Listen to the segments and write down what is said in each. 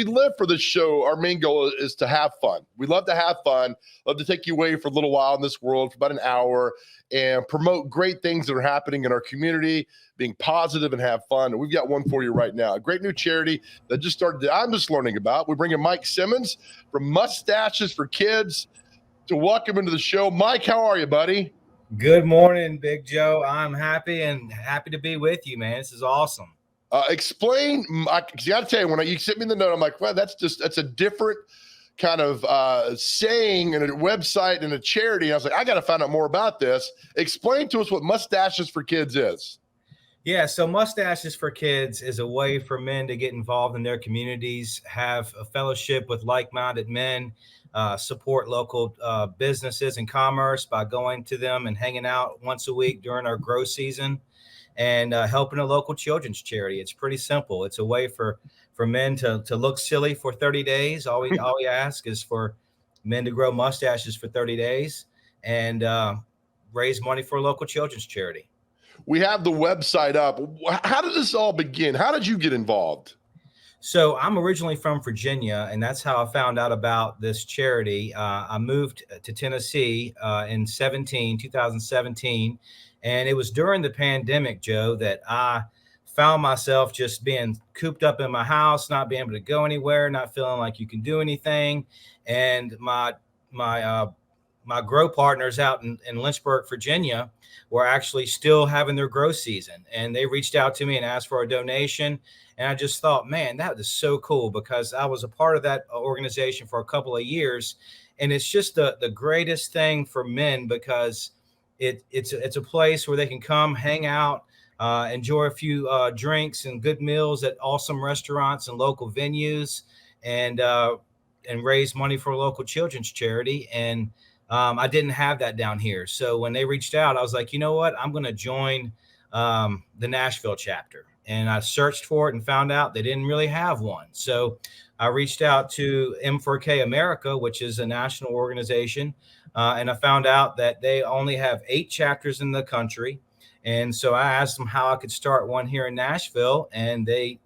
we live for this show. Our main goal is to have fun. We love to have fun, love to take you away for a little while in this world for about an hour and promote great things that are happening in our community, being positive and have fun. And we've got one for you right now, a great new charity that just started that I'm just learning about. We're bringing Mike Simmons from Mustaches for Kids to welcome into the show. Mike, how are you, buddy? Good morning, Big Joe. I'm happy to be with you, man. This is awesome. Explain, because you got to tell you, when you sent me the note, I'm like, well, that's a different kind of saying and a website and a charity. And I was like, I got to find out more about this. Explain to us what Mustaches for Kids is. Yeah, so Mustaches for Kids is a way for men to get involved in their communities, have a fellowship with like-minded men, support local businesses and commerce by going to them and hanging out once a week during our grow season, and helping a local children's charity. It's pretty simple. It's a way for men to look silly for 30 days. All we ask is for men to grow mustaches for 30 days and raise money for a local children's charity. We have the website up. How did this all begin? How did you get involved? So I'm originally from Virginia, and that's how I found out about this charity. I moved to Tennessee in 2017. And it was during the pandemic, Joe, that I found myself just being cooped up in my house, not being able to go anywhere, not feeling like you can do anything. And my grow partners out in Lynchburg, Virginia, were actually still having their grow season. And they reached out to me and asked for a donation. And I just thought, man, that is so cool, because I was a part of that organization for a couple of years. And it's just the greatest thing for men, because it's a place where they can come, hang out, enjoy a few drinks and good meals at awesome restaurants and local venues, and raise money for a local children's charity. And I didn't have that down here. So when they reached out, I was like, you know what? I'm going to join the Nashville chapter. And I searched for it and found out they didn't really have one. So I reached out to M4K America, which is a national organization. And I found out that they only have 8 chapters in the country. And so I asked them how I could start one here in Nashville, and they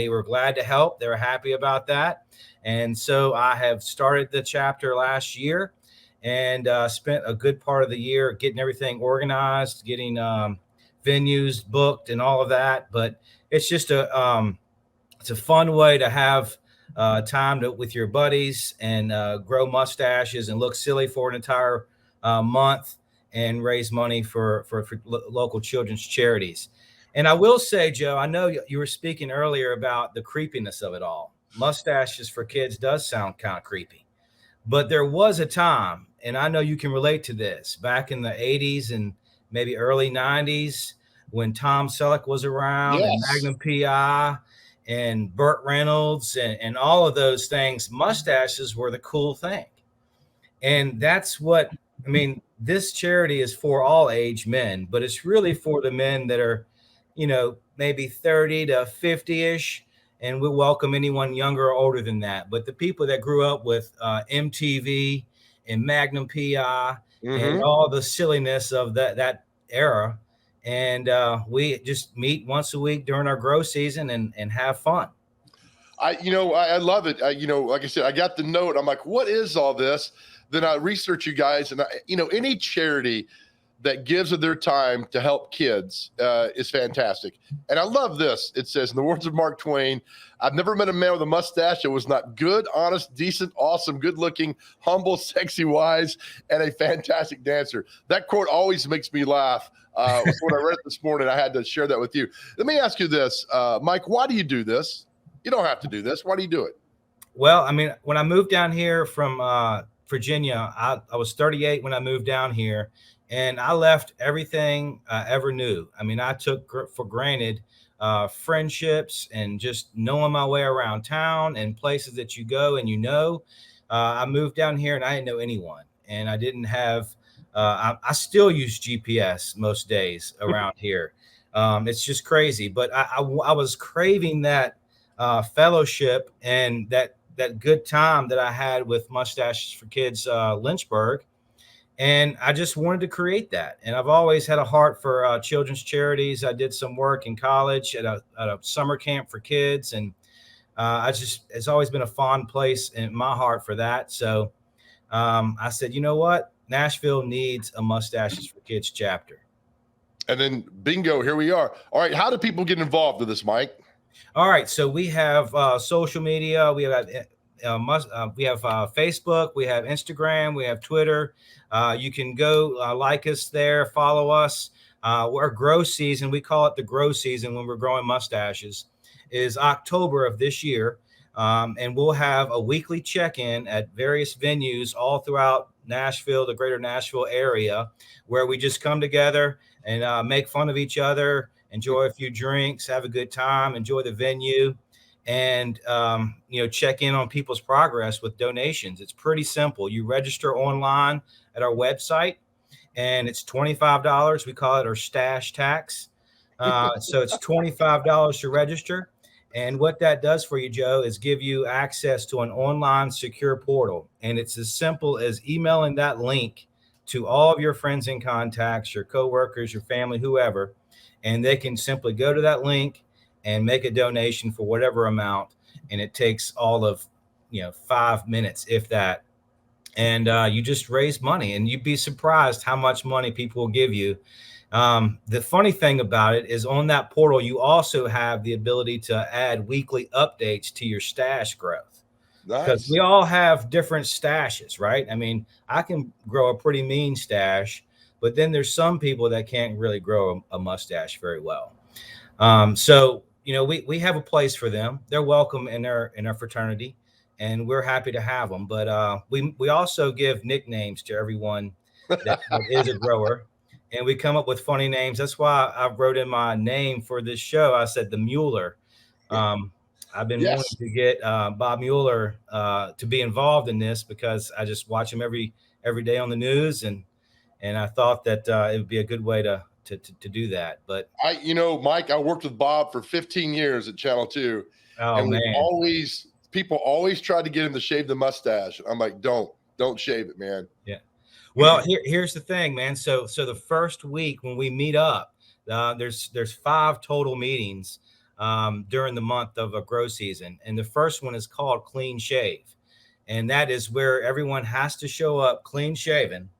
were glad to help. They were happy about that. And so I have started the chapter last year, and spent a good part of the year getting everything organized, getting venues booked and all of that. But it's just it's a fun way to have time with your buddies and grow mustaches and look silly for an entire month and raise money for local children's charities. And I will say, Joe, I know you were speaking earlier about the creepiness of it all. Mustaches for Kids does sound kind of creepy, but there was a time, and I know you can relate to this, back in the 80s and maybe early 90s, when Tom Selleck was around, yes, and Magnum PI and Burt Reynolds and all of those things. Mustaches were the cool thing. And that's what, I mean, this charity is for all age men, but it's really for the men that are, maybe 30 to 50-ish. And we welcome anyone younger or older than that. But the people that grew up with MTV and Magnum PI and all the silliness of that era. And we just meet once a week during our grow season and have fun. I love it. Like I said, I got the note. I'm like, what is all this? Then I research you guys, and any charity that gives of their time to help kids is fantastic. And I love this. It says, in the words of Mark Twain, I've never met a man with a mustache that was not good, honest, decent, awesome, good-looking, humble, sexy, wise, and a fantastic dancer. That quote always makes me laugh. When I read it this morning, I had to share that with you. Let me ask you this, Mike, why do you do this? You don't have to do this. Why do you do it? Well, I mean, when I moved down here from Virginia, I was 38 when I moved down here, and I left everything I ever knew. I mean, I took for granted friendships and just knowing my way around town and places that you go and I moved down here and I didn't know anyone, and I didn't have I still use GPS most days around here. It's just crazy, but I was craving that fellowship and that good time that I had with Mustaches for Kids Lynchburg. And I just wanted to create that. And I've always had a heart for children's charities. I did some work in college at a summer camp for kids. And It's always been a fond place in my heart for that. So I said, you know what? Nashville needs a Mustaches for Kids chapter. And then bingo, here we are. All right. How do people get involved with this, Mike? All right. So we have social media. We have Facebook, we have Instagram, we have Twitter. You can go like us there, follow us. Our grow season, we call it the grow season when we're growing mustaches, is October of this year. And we'll have a weekly check-in at various venues all throughout Nashville, the greater Nashville area, where we just come together and make fun of each other, enjoy a few drinks, have a good time, enjoy the venue, and check in on people's progress with donations. It's pretty simple. You register online at our website, and it's $25. We call it our stash tax. So it's $25 to register. And what that does for you, Joe, is give you access to an online secure portal. And it's as simple as emailing that link to all of your friends and contacts, your coworkers, your family, whoever, and they can simply go to that link and make a donation for whatever amount. And it takes all of 5 minutes, if that. And you just raise money, and you'd be surprised how much money people will give you. The funny thing about it is on that portal, you also have the ability to add weekly updates to your stash growth. Because we all have different stashes, right? I mean, I can grow a pretty mean stash, but then there's some people that can't really grow a mustache very well. So we have a place for them. They're welcome in our fraternity, and we're happy to have them. But we also give nicknames to everyone that is a grower, and we come up with funny names. That's why I wrote in my name for this show. I said the Mueller. I've been wanting to get Bob Mueller to be involved in this because I just watch him every day on the news, and I thought that it would be a good way to do that. But Mike, I worked with Bob for 15 years at Channel 2. Oh, and man. People always tried to get him to shave the mustache. I'm like, don't shave it, man. Yeah. Well, here's the thing, man. So the first week when we meet up, there's 5 total meetings during the month of a grow season. And the first one is called Clean Shave. And that is where everyone has to show up clean shaven,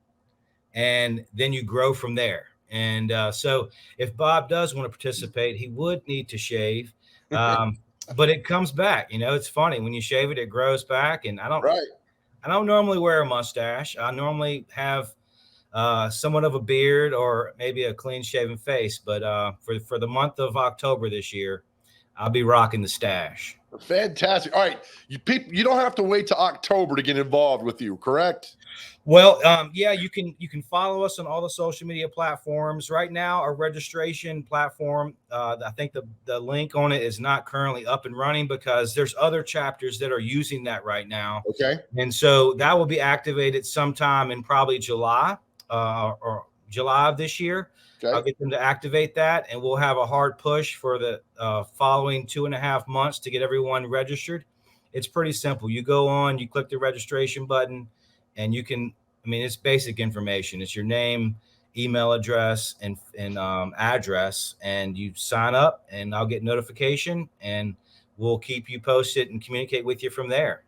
and then you grow from there. And so if Bob does want to participate, he would need to shave. But it comes back. It's funny when you shave it, it grows back. And I don't normally wear a mustache. I normally have somewhat of a beard or maybe a clean shaven face. But for the month of October this year, I'll be rocking the stash. Fantastic. All right. You don't have to wait till October to get involved with you, correct? Well, yeah, you can follow us on all the social media platforms. Right now, our registration platform, I think the link on it is not currently up and running because there's other chapters that are using that right now. Okay. And so that will be activated sometime in probably July or July of this year. Okay. I'll get them to activate that, and we'll have a hard push for the following 2.5 months to get everyone registered. It's pretty simple. You go on, you click the registration button, and you can, it's basic information. It's your name, email address, and address, and you sign up, and I'll get notification, and we'll keep you posted and communicate with you from there.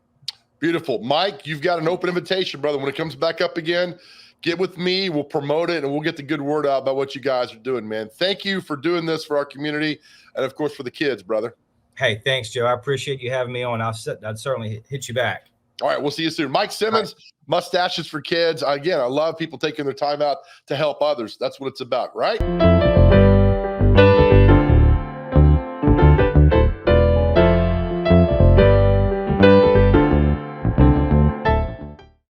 Beautiful. Mike, you've got an open invitation, brother. When it comes back up again, get with me. We'll promote it, and we'll get the good word out about what you guys are doing, man. Thank you for doing this for our community and, of course, for the kids, brother. Hey, thanks, Joe. I appreciate you having me on. I'd certainly hit you back. All right, we'll see you soon. Mike Simmons, Mustaches for Kids. Again, I love people taking their time out to help others. That's what it's about, right?